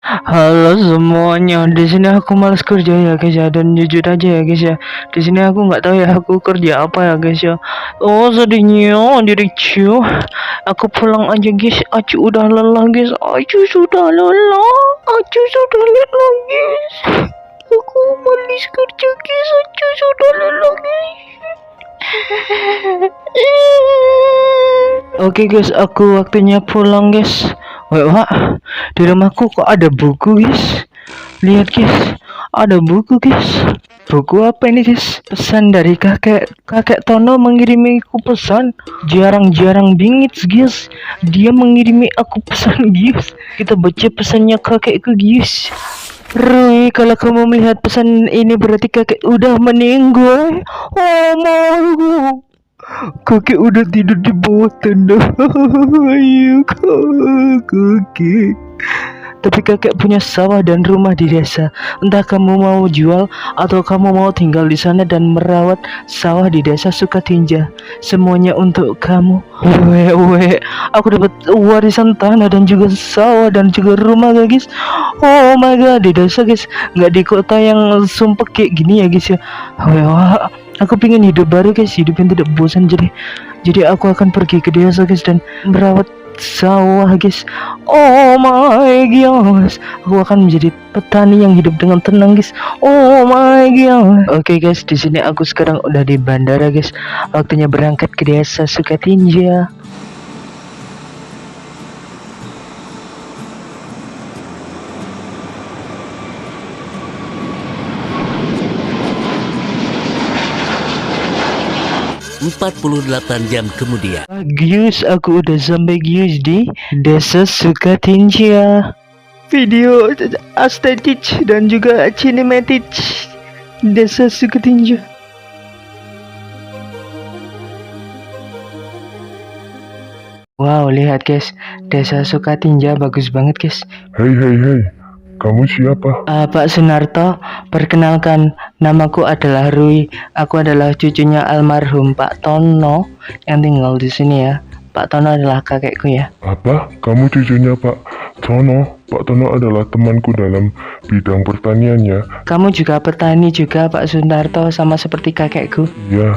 Halo semuanya, di sini aku malas kerja ya guys ya, dan jujur aja ya guys ya, di sini aku nggak tahu ya aku kerja apa ya guys ya. Oh sedihnya diriku, aku pulang aja guys, aku udah lelah guys, aku sudah lelah, aku sudah lelah guys. Aku malas kerja guys, aku sudah lelah guys. Oke guys, aku waktunya pulang guys. Wah, di rumahku kok ada buku guys. Lihat guys, ada buku guys. Buku apa ini guys? Pesan dari kakek Tono mengirimiku pesan. Jarang-jarang bingit guys. Dia mengirimi aku pesan guys. Kita baca pesannya kakekku guys. Roy, kalau kamu melihat pesan ini berarti kakek udah meninggal. Oh mau. Kakek udah tidur di bawah tanah. Ayo kakek. Tapi kakek punya sawah dan rumah di desa. Entah kamu mau jual atau kamu mau tinggal di sana dan merawat sawah di desa Sukatinja. Semuanya untuk kamu. Weh, aku dapat warisan tanah dan juga sawah dan juga rumah guys. Oh my god, di desa guys, nggak di kota yang sumpek kayak gini ya guys ya. Wah, aku pengen hidup baru guys, hidup yang tidak bosan. Jadi aku akan pergi ke desa guys dan merawat sawah guys. Oh my god, aku akan menjadi petani yang hidup dengan tenang guys. Oh my god. Oke guys, di sini aku sekarang udah di bandara guys. Waktunya berangkat ke desa Sukatinja. 48 jam kemudian. Gius, aku udah sampai Gius di desa Sukatinja. Video aesthetic dan juga cinematic desa Sukatinja. Wow, lihat guys, desa Sukatinja bagus banget guys. Hei, kamu siapa? Pak Sunarto, perkenalkan, namaku adalah Rui. Aku adalah cucunya almarhum Pak Tono yang tinggal di sini ya. Pak Tono adalah kakekku ya. Apa? Kamu cucunya Pak Tono? Pak Tono adalah temanku dalam bidang pertanian ya. Kamu juga petani juga Pak Sunarto, sama seperti kakekku. Iya.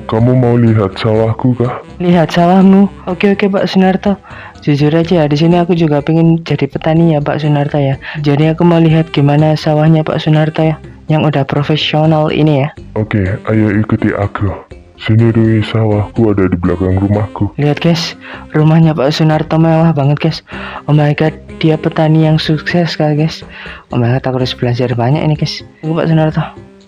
Kamu mau lihat sawahku kah? Lihat sawahmu. Oke Pak Sunarto. Jujur aja, di sini aku juga pengen jadi petani ya Pak Sunarto ya. Jadi aku mau lihat gimana sawahnya Pak Sunarto ya, yang udah profesional ini ya. Oke, ayo ikuti aku. Sini Rui, sawahku ada di belakang rumahku. Lihat guys, rumahnya Pak Sunarto mewah banget guys. Oh my god, dia petani yang sukses kali guys. Oh my god, aku harus belajar banyak ini guys. Tunggu Pak Sunarto.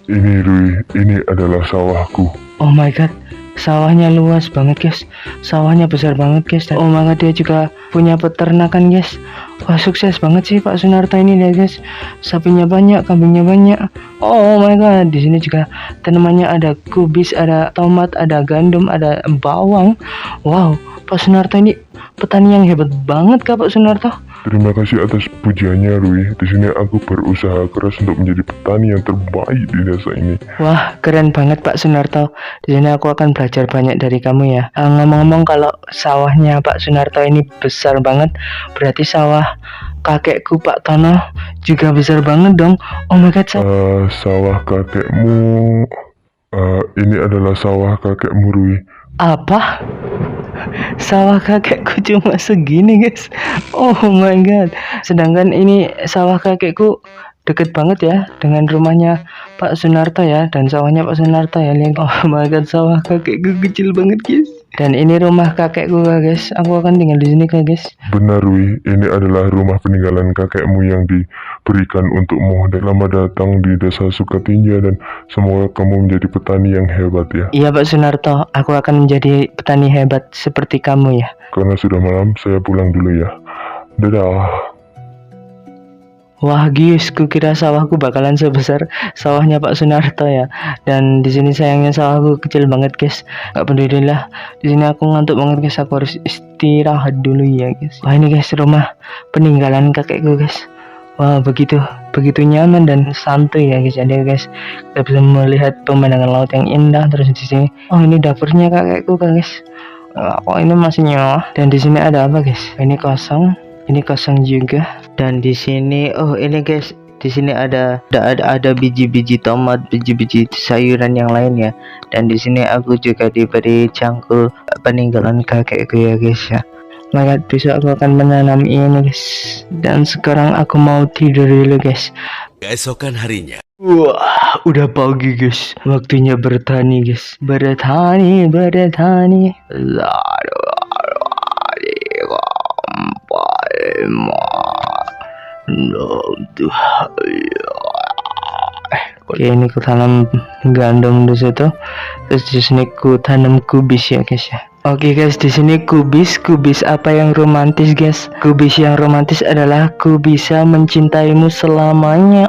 Ini Rui, ini adalah sawahku. Oh my god, sawahnya luas banget guys. Sawahnya besar banget guys. Dan oh my god, dia juga punya peternakan guys. Wah, sukses banget sih Pak Sunarto ini, lihat guys. Sapinya banyak, kambingnya banyak. Oh my god, di sini juga tanamannya ada kubis, ada tomat, ada gandum, ada bawang. Wow, Pak Sunarto ini petani yang hebat banget Kak Pak Sunarto. Terima kasih atas pujiannya Rui. Di sini aku berusaha keras untuk menjadi petani yang terbaik di desa ini. Wah, keren banget Pak Sunarto. Di sini aku akan belajar banyak dari kamu ya. Ngomong-ngomong, kalau sawahnya Pak Sunarto ini besar banget, berarti sawah kakekku Pak Tono juga besar banget dong. Oh my god, Sawah kakekmu. Ini adalah sawah kakekmu Rui. apa? Sawah kakekku cuma segini guys. Oh my god. Sedangkan ini sawah kakekku deket banget ya dengan rumahnya Pak Sunarto ya, dan sawahnya Pak Sunarto ya. Lihat, oh my god, sawah kakekku kecil banget guys. Dan ini rumah kakekku guys. Aku akan tinggal di sini guys. Benar Rui, ini adalah rumah peninggalan kakekmu yang diberikan untukmu. Selamat datang di desa Sukatinja dan semoga kamu menjadi petani yang hebat ya. Iya Pak Sunarto, aku akan menjadi petani hebat seperti kamu ya. Karena sudah malam, saya pulang dulu ya. Dadah. Wah guys, kukira sawahku bakalan sebesar sawahnya Pak Sunarto ya. Dan di sini sayangnya sawahku kecil banget guys. Gak peduli lah. Di sini aku ngantuk banget guys. Aku harus istirahat dulu ya guys. Wah ini guys, rumah peninggalan kakekku guys. Wah begitu nyaman dan santuy ya guys. Jadi guys, kita bisa melihat pemandangan laut yang indah. Terus di sini, oh ini dapurnya kakekku guys. Oh ini masih nyawa. Dan di sini ada apa guys? Ini kosong. Ini kosong juga. Dan di sini, oh ini guys, di sini ada biji-biji tomat, biji-biji sayuran yang lain ya. Dan di sini aku juga diberi cangkul peninggalan kakekku ya guys ya. Maka besok aku akan menanam ini guys. Dan sekarang aku mau tidur dulu guys. Keesokan harinya, Wah, udah pagi guys. Waktunya bertani guys. Bertani. Oke, ini ku tanam gandum di situ. Terus di sini ku tanam kubis ya guys ya. Oke guys, di sini kubis apa yang romantis guys? Kubis yang romantis adalah ku bisa mencintaimu selamanya.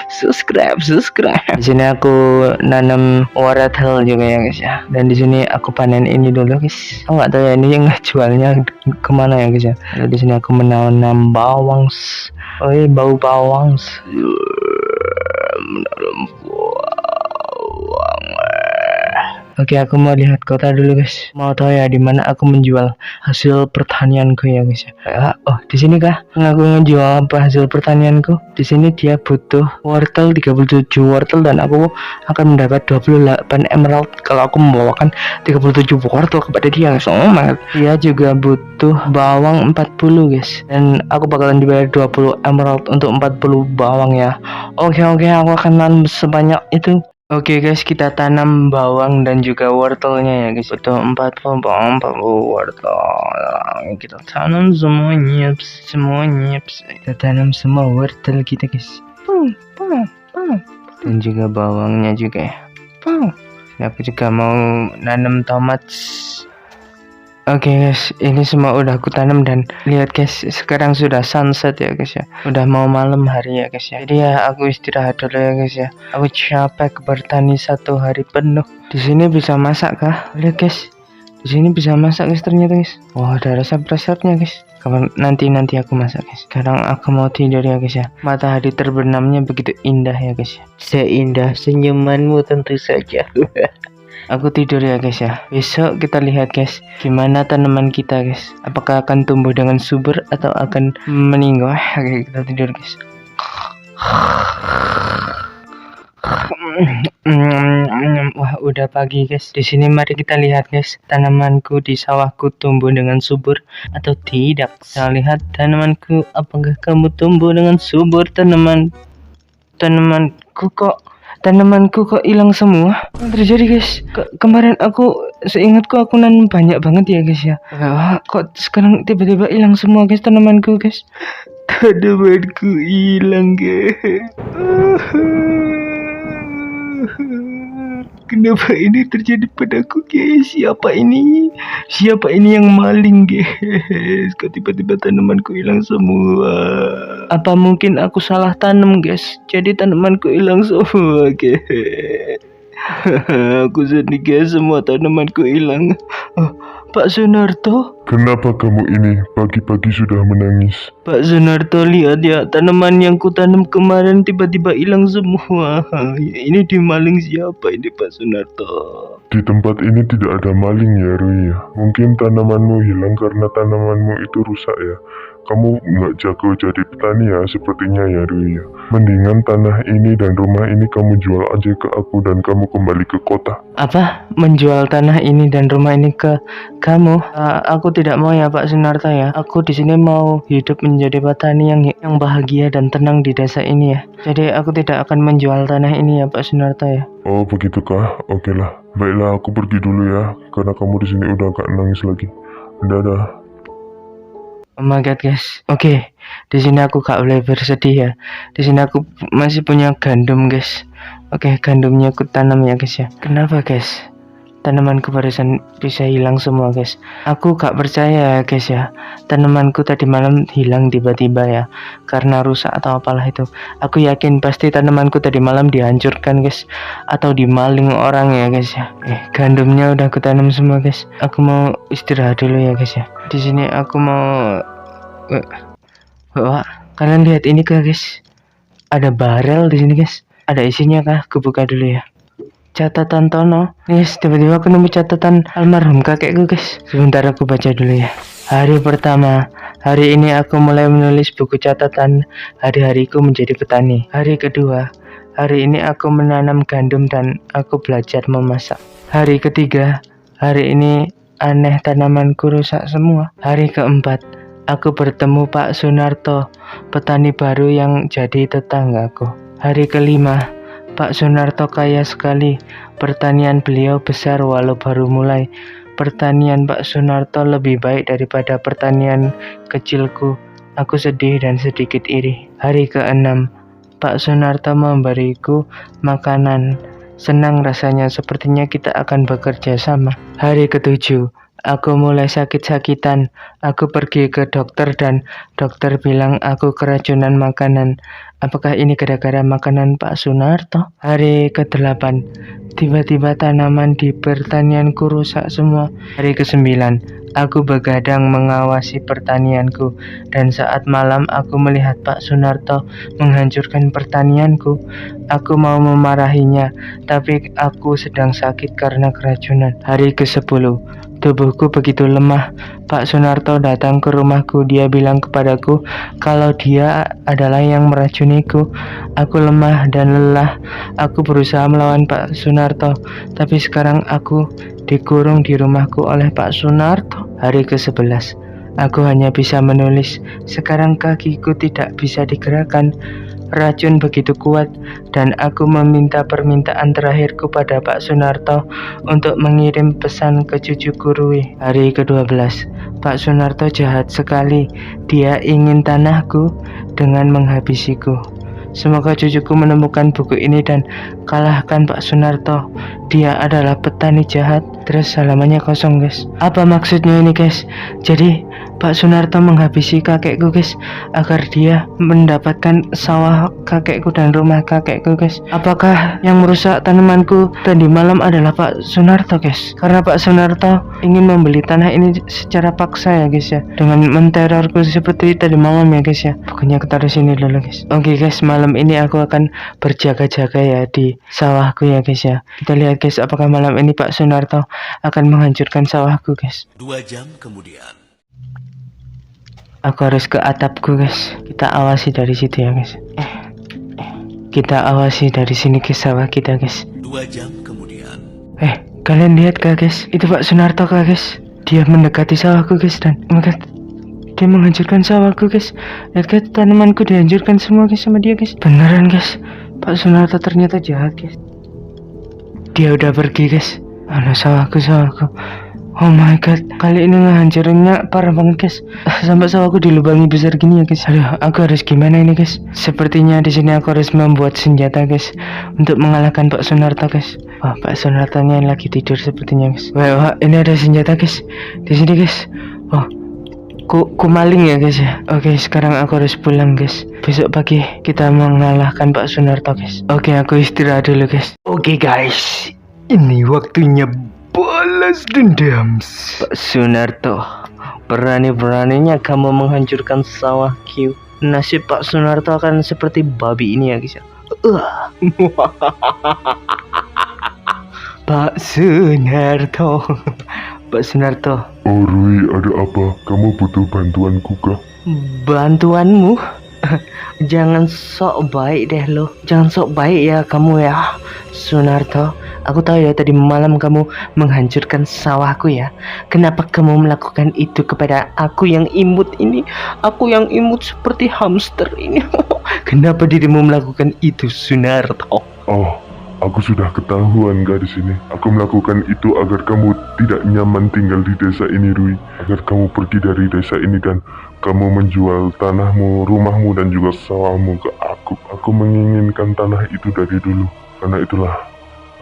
subscribe. Di sini aku nanam wortel juga ya guys ya. Dan di sini aku panen ini dulu guys. Aku nggak tahu ya ini yang jualnya kemana ya guys ya. Lalu di sini aku menanam bawang. Oh iya, bau bawang. Menanam bawang. Oke, aku mau lihat kota dulu guys. Mau tahu ya di mana aku menjual hasil pertanianku ya guys ya. Oh, di sini kah aku ngejual apa hasil pertanianku? Di sini dia butuh wortel 37 wortel dan aku akan mendapat 28 emerald kalau aku membawakan 37 wortel kepada dia guys. Oh my God. Dia juga butuh bawang 40 guys. Dan aku bakalan dibayar 20 emerald untuk 40 bawang ya. Oke, aku akan nanam sebanyak itu. Oke guys, kita tanam bawang dan juga wortelnya ya guys. Butuh 40 bawang, 40 wortel. Kita tanam semuanya. Kita tanam semua wortel kita guys. Dan juga bawangnya juga ya. Aku juga mau nanam tomat. Oke guys, ini semua udah aku tanam dan lihat guys, sekarang sudah sunset ya guys ya. Udah mau malam hari ya guys ya. Jadi ya aku istirahat dulu ya guys ya. Aku capek bertani 1 hari penuh. Di sini bisa masak kah? Lihat guys. Di sini bisa masak guys ternyata guys. Wah, ada resep-resepnya guys. Kapan nanti aku masak guys. Sekarang aku mau tidur ya guys ya. Matahari terbenamnya begitu indah ya guys ya. Seindah senyumanmu tentu saja. Aku tidur ya guys ya. Besok kita lihat guys gimana tanaman kita guys. Apakah akan tumbuh dengan subur atau akan meninggal. Oke, kita tidur guys. Wah, udah pagi guys. Di sini mari kita lihat guys, tanamanku di sawahku tumbuh dengan subur atau tidak. Kita lihat tanamanku, apakah kamu tumbuh dengan subur? Tanamanku kok hilang semua? Apa yang terjadi guys? Kemarin seingatku aku nanam banyak banget ya guys ya. Kok sekarang tiba-tiba hilang semua guys tanamanku guys? Tanamanku hilang guys. Kenapa ini terjadi padaku guys? Siapa ini yang maling guys? Kok tiba-tiba tanamanku hilang semua? Apa mungkin aku salah tanam guys? Jadi tanamanku hilang semua guys. Aku sedih guys, semua tanamanku hilang. Pak Sunarto? Kenapa kamu ini pagi-pagi sudah menangis? Pak Sunarto, lihat ya, tanaman yang kutanam kemarin tiba-tiba hilang semua. Ini dimaling siapa ini Pak Sunarto? Di tempat ini tidak ada maling ya Rui ya. Mungkin tanamanmu hilang karena tanamanmu itu rusak ya. Kamu nggak jago jadi petani ya sepertinya ya Rui ya. Mendingan tanah ini dan rumah ini kamu jual aja ke aku dan kamu kembali ke kota. Apa? Menjual tanah ini dan rumah ini ke kamu? Aku tidak mau ya Pak Sunarto ya. Aku di sini mau hidup menjadi petani yang bahagia dan tenang di desa ini ya. Jadi aku tidak akan menjual tanah ini ya Pak Sunarto ya. Oh begitukah? Oke lah. Baiklah aku pergi dulu ya karena kamu di sini udah gak nangis lagi. Dadah. Oh my God guys. Oke, di sini aku gak boleh bersedih ya. Di sini aku masih punya gandum guys. Oke, gandumnya aku tanam ya guys ya. Kenapa guys? Tanamanku barusan bisa hilang semua guys. Aku gak percaya ya guys ya. Tanamanku tadi malam hilang tiba-tiba ya. Karena rusak atau apalah itu. Aku yakin pasti tanamanku tadi malam dihancurkan guys. Atau dimaling orang ya guys ya. Gandumnya udah aku tanam semua guys. Aku mau istirahat dulu ya guys ya. Di sini aku mau. Wah, kalian lihat ini kah guys? Ada barel di sini guys. Ada isinya kah? Aku buka dulu ya. Catatan Tono. Guys, tiba-tiba aku nemu catatan almarhum kakekku guys. Sebentar aku baca dulu ya. Hari pertama, hari ini aku mulai menulis buku catatan hari-hariku menjadi petani. Hari kedua, hari ini aku menanam gandum dan aku belajar memasak. Hari ketiga, hari ini aneh tanamanku rusak semua. Hari keempat, aku bertemu Pak Sunarto, petani baru yang jadi tetanggaku. Hari kelima, Pak Sunarto kaya sekali. Pertanian beliau besar walau baru mulai. Pertanian Pak Sunarto lebih baik daripada pertanian kecilku. Aku sedih dan sedikit iri. Hari ke-6, Pak Sunarto memberiku makanan. Senang rasanya, sepertinya kita akan bekerja sama. Hari ke-7, aku mulai sakit-sakitan. Aku pergi ke dokter dan dokter bilang aku keracunan makanan. Apakah ini gara-gara makanan Pak Sunarto? Hari ke-8, tiba-tiba tanaman di pertanianku rusak semua. Hari ke-9, aku begadang mengawasi pertanianku. Dan saat malam aku melihat Pak Sunarto menghancurkan pertanianku. Aku mau memarahinya, tapi aku sedang sakit karena keracunan. Hari ke-10, tubuhku begitu lemah. Pak Sunarto datang ke rumahku. Dia bilang kepadaku kalau dia adalah yang meracuniku. Aku lemah dan lelah. Aku berusaha melawan Pak Sunarto, tapi sekarang aku dikurung di rumahku oleh Pak Sunarto. Hari ke-11, aku hanya bisa menulis. Sekarang kakiku tidak bisa digerakkan. Racun begitu kuat dan aku meminta permintaan terakhirku pada Pak Sunarto untuk mengirim pesan ke cucuku Rui. Hari ke-12, Pak Sunarto jahat sekali. Dia ingin tanahku dengan menghabisiku. Semoga cucuku menemukan buku ini dan kalahkan Pak Sunarto. Dia adalah petani jahat. Terus halamannya kosong, guys. Apa maksudnya ini, guys? Jadi Pak Sunarto menghabisi kakekku, guys, agar dia mendapatkan sawah kakekku dan rumah kakekku, guys. Apakah yang merusak tanamanku tadi malam adalah Pak Sunarto, guys? Karena Pak Sunarto ingin membeli tanah ini secara paksa ya, guys ya, dengan menterorku seperti tadi malam ya, guys ya. Pokoknya aku taruh sini dulu, guys. Oke, guys, malam ini aku akan berjaga-jaga ya di sawahku ya, guys ya. Kita lihat, guys, apakah malam ini Pak Sunarto akan menghancurkan sawahku, guys. 2 jam kemudian. Aku harus ke atapku, guys. Kita awasi dari situ ya, guys. Kita awasi dari sini ke sawah kita, guys. 2 jam kemudian. Kalian lihat kah, guys? Itu Pak Sunarto kah, guys? Dia mendekati sawahku, guys, dan oh my god, dia menghancurkan sawahku, guys. Lihat, guys, tanamanku dihancurkan semua, guys, sama dia, guys. Beneran, guys. Pak Sunarto ternyata jahat, guys. Dia udah pergi, guys. Aduh, sawahku. Oh my god, kali ini ngehancurinnya parah banget, guys. Sampai sawahku dilubangi besar gini ya, guys. Aduh, aku harus gimana ini, guys? Sepertinya di sini aku harus membuat senjata, guys, untuk mengalahkan Pak Sunarto, guys. Wah, Pak Sunarto-nya lagi tidur sepertinya, guys. Wah, ini ada senjata, guys. Di sini, guys. Oh, ku maling ya, guys ya. Oke, sekarang aku harus pulang, guys. Besok pagi kita mengalahkan Pak Sunarto, guys. Oke, aku istirahat dulu, guys. Oke, guys, ini waktunya balas dendam. Pak Sunarto, berani-beraninya kamu menghancurkan sawahku. Nasib Pak Sunarto akan seperti babi ini ya, guys ya. Pak Sunarto. Pak Sunarto. Oh Rui, ada apa? Kamu butuh bantuanku kah? Bantuanmu? Jangan sok baik deh lo. Jangan sok baik ya kamu ya, Sunarto. Aku tahu ya tadi malam kamu menghancurkan sawahku ya. Kenapa kamu melakukan itu kepada aku yang imut ini? Aku yang imut seperti hamster ini. Kenapa dirimu melakukan itu, Sunarto? Oh, aku sudah ketahuan gak di sini. Aku melakukan itu agar kamu tidak nyaman tinggal di desa ini, Rui. Agar kamu pergi dari desa ini dan kamu menjual tanahmu, rumahmu, dan juga sawahmu ke aku. Aku menginginkan tanah itu dari dulu. Karena itulah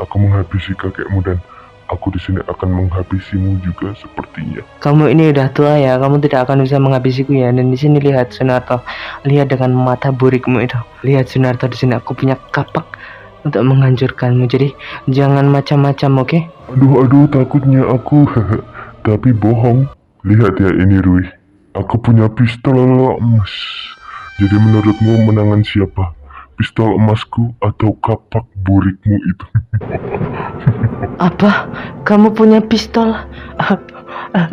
aku menghabisi kakekmu dan aku di sini akan menghabisimu juga sepertinya. Kamu ini udah tua ya, kamu tidak akan bisa menghabisiku ya. Dan di sini lihat Sunarto, lihat dengan mata burikmu itu. Lihat Sunarto, di sini aku punya kapak untuk menghancurkanmu. Jadi jangan macam-macam, oke? Aduh, takutnya aku. Tapi bohong. Lihat ya ini, Rui. Aku punya pistol emas. Jadi menurutmu menangan siapa? pistol emasku atau kapak burikmu itu. Apa? Kamu punya pistol?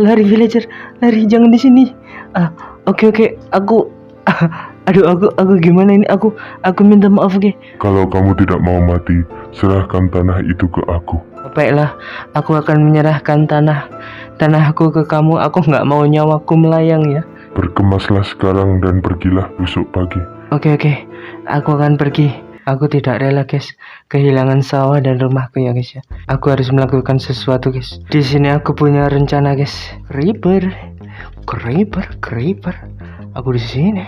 Lari villager, lari, jangan di sini. Oke, aku aku gimana ini? Aku minta maaf, oke. Kalau kamu tidak mau mati, serahkan tanah itu ke aku. Baiklah, aku akan menyerahkan tanahku ke kamu. Aku nggak mau nyawaku melayang ya. Berkemaslah sekarang dan pergilah besok pagi. Oke, aku akan pergi. Aku tidak rela, guys, kehilangan sawah dan rumahku ya, guys ya. Aku harus melakukan sesuatu, guys. Di sini aku punya rencana, guys. Creeper. Aku di sini.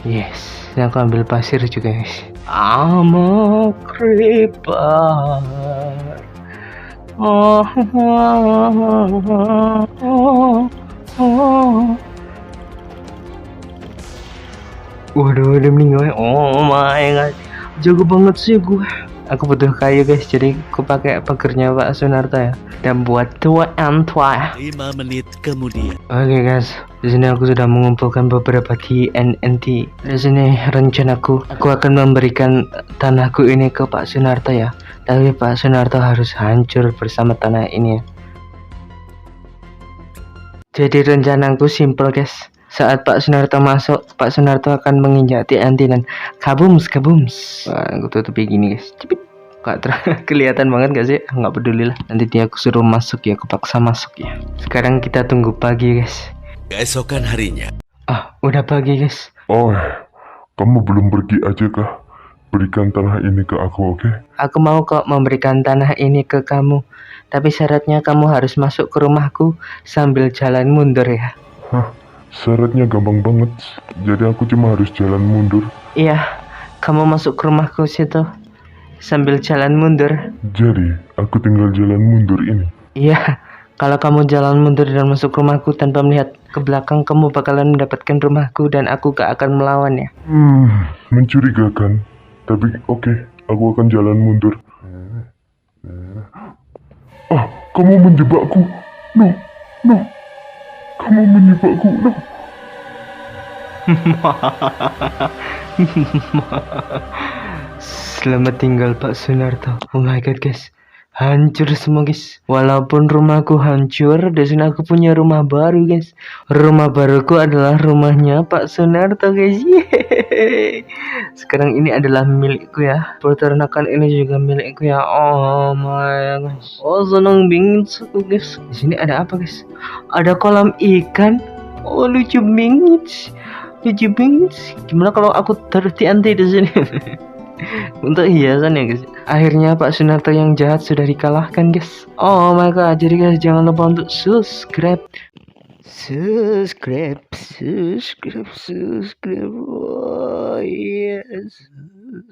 Yes. Ini aku ambil pasir juga, guys. I'm a creeper. Waduh, udah meninggal. Oh my god, jago banget sih gue. Aku butuh kayu, guys, jadi aku pakai pagernya Pak Sunarto ya. Dan buat tua. 5 menit kemudian. Oke, guys, di sini aku sudah mengumpulkan beberapa TNT. Di sini rencanaku, aku akan memberikan tanahku ini ke Pak Sunarto ya. Tapi Pak Sunarto harus hancur bersama tanah ini ya. Jadi rencanaku simple, guys. Saat Pak Sunarto masuk, Pak Sunarto akan menginjak TNT dan kabums. Wah, aku tutupi gini, guys. Cepet. Gak kelihatan banget gak sih? Nggak peduli lah. Nanti dia aku suruh masuk ya, aku paksa masuk ya. Sekarang kita tunggu pagi, guys. Keesokan harinya. Udah pagi, guys. Oh, kamu belum pergi aja kah? Berikan tanah ini ke aku, oke? Aku mau kok memberikan tanah ini ke kamu. Tapi syaratnya kamu harus masuk ke rumahku sambil jalan mundur ya. Hah, syaratnya gampang banget. Jadi aku cuma harus jalan mundur. Iya, kamu masuk ke rumahku situ sambil jalan mundur. Jadi, aku tinggal jalan mundur ini. Iya, kalau kamu jalan mundur dan masuk rumahku tanpa melihat ke belakang, kamu bakalan mendapatkan rumahku dan aku gak akan melawan ya. Mencurigakan. Tapi oke, aku akan jalan mundur. Kamu menjebakku. No. Kamu menjebakku. No. Selamat tinggal Pak Sunarto. Oh my god, guys, hancur semua, guys. Walaupun rumahku hancur, di sini aku punya rumah baru, guys. Rumah baruku adalah rumahnya Pak Sunarto, guys. Yeay. Sekarang ini adalah milikku ya. Peternakan ini juga milikku ya. Oh my gosh. Oh, senang banget aku, guys. Di sini ada apa, guys? Ada kolam ikan. Oh, lucu banget. Gimana kalau aku taruh TNT di sini? Untuk hiasan ya, guys. Akhirnya Pak Sunarto yang jahat sudah dikalahkan, guys. Oh my god. Jadi guys, jangan lupa untuk subscribe. Oh yes.